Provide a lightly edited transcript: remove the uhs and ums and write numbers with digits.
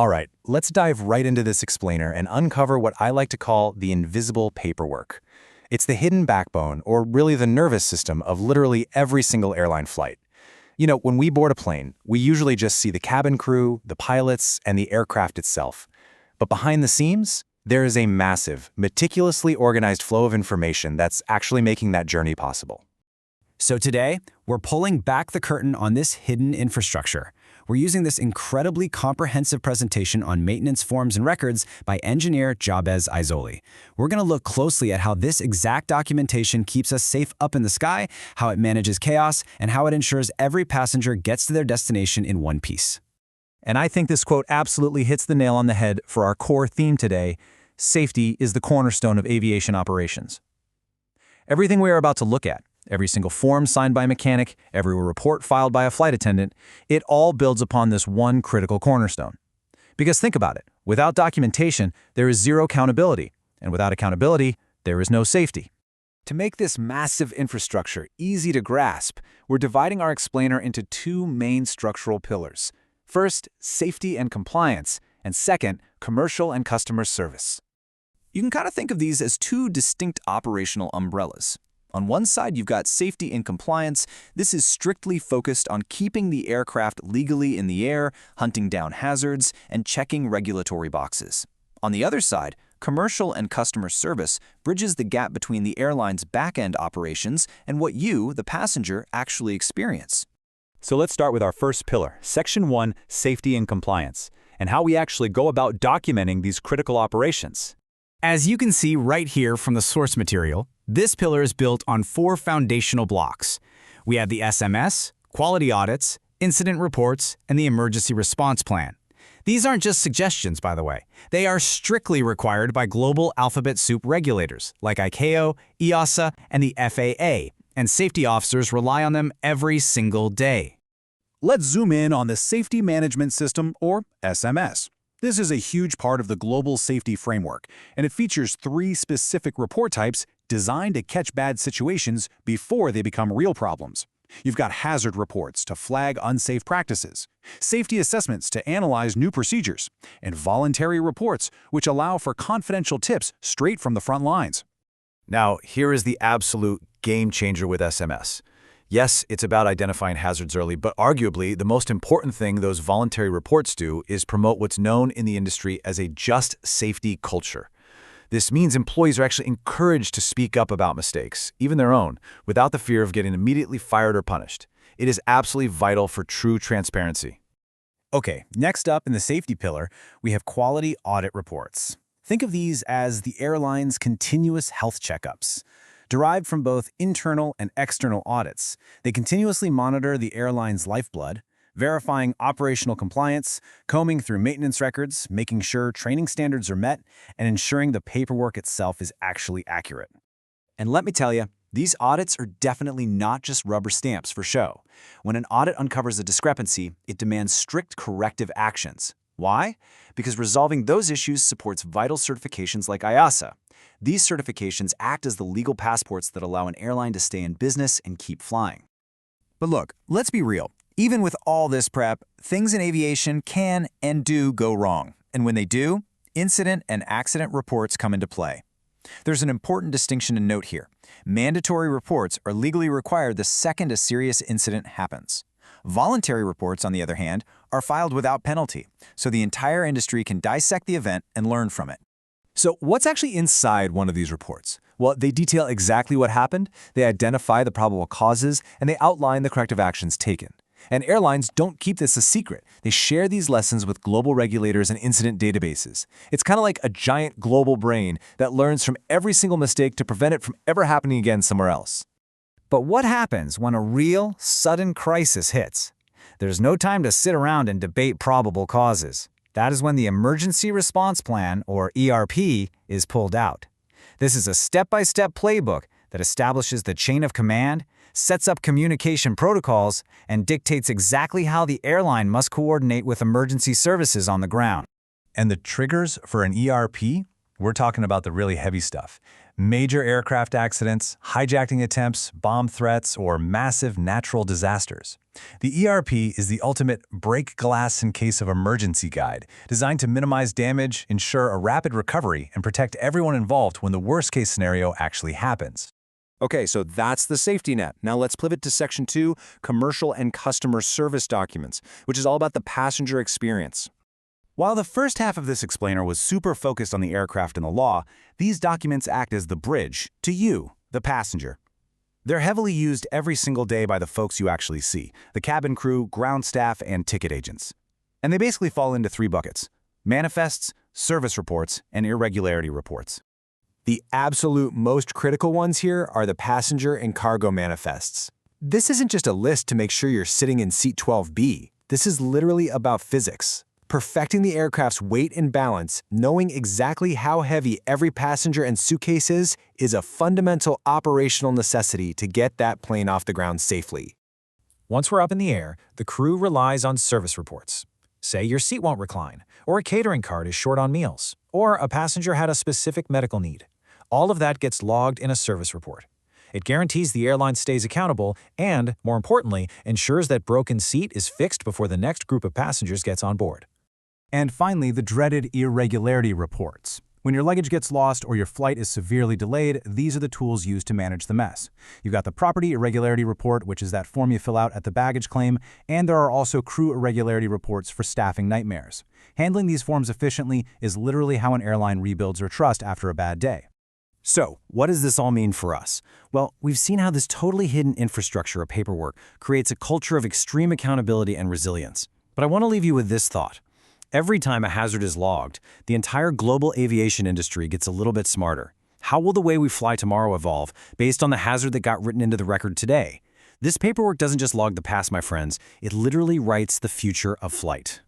All right, let's dive right into this explainer and uncover what I like to call the invisible paperwork. It's the hidden backbone, or really the nervous system, of literally every single airline flight. When we board a plane, we usually just see the cabin crew, the pilots, and the aircraft itself. But behind the scenes, there is a massive, meticulously organized flow of information that's actually making that journey possible. So today, we're pulling back the curtain on this hidden infrastructure. We're using this incredibly comprehensive presentation on maintenance forms and records by engineer Jabez Izoli. We're going to look closely at how this exact documentation keeps us safe up in the sky, how it manages chaos, and how it ensures every passenger gets to their destination in one piece. And I think this quote absolutely hits the nail on the head for our core theme today: safety is the cornerstone of aviation operations. Everything we are about to look at, every single form signed by a mechanic, every report filed by a flight attendant, it all builds upon this one critical cornerstone. Because think about it, without documentation, there is zero accountability, and without accountability, there is no safety. To make this massive infrastructure easy to grasp, we're dividing our explainer into two main structural pillars. First, safety and compliance, and second, commercial and customer service. You can kind of think of these as two distinct operational umbrellas. On one side, you've got safety and compliance. This is strictly focused on keeping the aircraft legally in the air, hunting down hazards, and checking regulatory boxes. On the other side, commercial and customer service bridges the gap between the airline's back-end operations and what you, the passenger, actually experience. So let's start with our first pillar, Section 1, Safety and Compliance, and how we actually go about documenting these critical operations. As you can see right here from the source material, this pillar is built on four foundational blocks. We have the SMS, quality audits, incident reports, and the emergency response plan. These aren't just suggestions, by the way. They are strictly required by global alphabet soup regulators like ICAO, EASA, and the FAA, and safety officers rely on them every single day. Let's zoom in on the Safety Management System, or SMS. This is a huge part of the global safety framework, and it features three specific report types designed to catch bad situations before they become real problems. You've got hazard reports to flag unsafe practices, safety assessments to analyze new procedures, and voluntary reports which allow for confidential tips straight from the front lines. Now, here is the absolute game changer with SMS. Yes, it's about identifying hazards early, but arguably the most important thing those voluntary reports do is promote what's known in the industry as a just safety culture. This means employees are actually encouraged to speak up about mistakes, even their own, without the fear of getting immediately fired or punished. It is absolutely vital for true transparency. Okay, next up in the safety pillar, we have quality audit reports. Think of these as the airline's continuous health checkups. Derived from both internal and external audits, they continuously monitor the airline's lifeblood, verifying operational compliance, combing through maintenance records, making sure training standards are met, and ensuring the paperwork itself is actually accurate. And let me tell you, these audits are definitely not just rubber stamps for show. When an audit uncovers a discrepancy, it demands strict corrective actions. Why? Because resolving those issues supports vital certifications like EASA. These certifications act as the legal passports that allow an airline to stay in business and keep flying. But look, let's be real. Even with all this prep, things in aviation can and do go wrong. And when they do, incident and accident reports come into play. There's an important distinction to note here. Mandatory reports are legally required the second a serious incident happens. Voluntary reports, on the other hand, are filed without penalty, so the entire industry can dissect the event and learn from it. So what's actually inside one of these reports? Well, they detail exactly what happened, they identify the probable causes, and they outline the corrective actions taken. And airlines don't keep this a secret. They share these lessons with global regulators and incident databases. It's kind of like a giant global brain that learns from every single mistake to prevent it from ever happening again somewhere else. But what happens when a real, sudden crisis hits? There's no time to sit around and debate probable causes. That is when the Emergency Response Plan, or ERP, is pulled out. This is a step-by-step playbook that establishes the chain of command, sets up communication protocols, and dictates exactly how the airline must coordinate with emergency services on the ground. And the triggers for an ERP? We're talking about the really heavy stuff. Major aircraft accidents, hijacking attempts, bomb threats, or massive natural disasters. The ERP is the ultimate break glass in case of emergency guide, designed to minimize damage, ensure a rapid recovery, and protect everyone involved when the worst-case scenario actually happens. Okay, so that's the safety net. Now let's pivot to Section 2, Commercial and Customer Service Documents, which is all about the passenger experience. While the first half of this explainer was super focused on the aircraft and the law, these documents act as the bridge to you, the passenger. They're heavily used every single day by the folks you actually see, the cabin crew, ground staff, and ticket agents. And they basically fall into 3 buckets: manifests, service reports, and irregularity reports. The absolute most critical ones here are the passenger and cargo manifests. This isn't just a list to make sure you're sitting in seat 12B. This is literally about physics. Perfecting the aircraft's weight and balance, knowing exactly how heavy every passenger and suitcase is a fundamental operational necessity to get that plane off the ground safely. Once we're up in the air, the crew relies on service reports. Say your seat won't recline, or a catering cart is short on meals, or a passenger had a specific medical need. All of that gets logged in a service report. It guarantees the airline stays accountable and, more importantly, ensures that broken seat is fixed before the next group of passengers gets on board. And finally, the dreaded irregularity reports. When your luggage gets lost or your flight is severely delayed, these are the tools used to manage the mess. You've got the Property Irregularity Report, which is that form you fill out at the baggage claim, and there are also Crew Irregularity Reports for staffing nightmares. Handling these forms efficiently is literally how an airline rebuilds her trust after a bad day. So, what does this all mean for us? Well, we've seen how this totally hidden infrastructure of paperwork creates a culture of extreme accountability and resilience. But I want to leave you with this thought. Every time a hazard is logged, the entire global aviation industry gets a little bit smarter. How will the way we fly tomorrow evolve based on the hazard that got written into the record today? This paperwork doesn't just log the past, my friends. It literally writes the future of flight.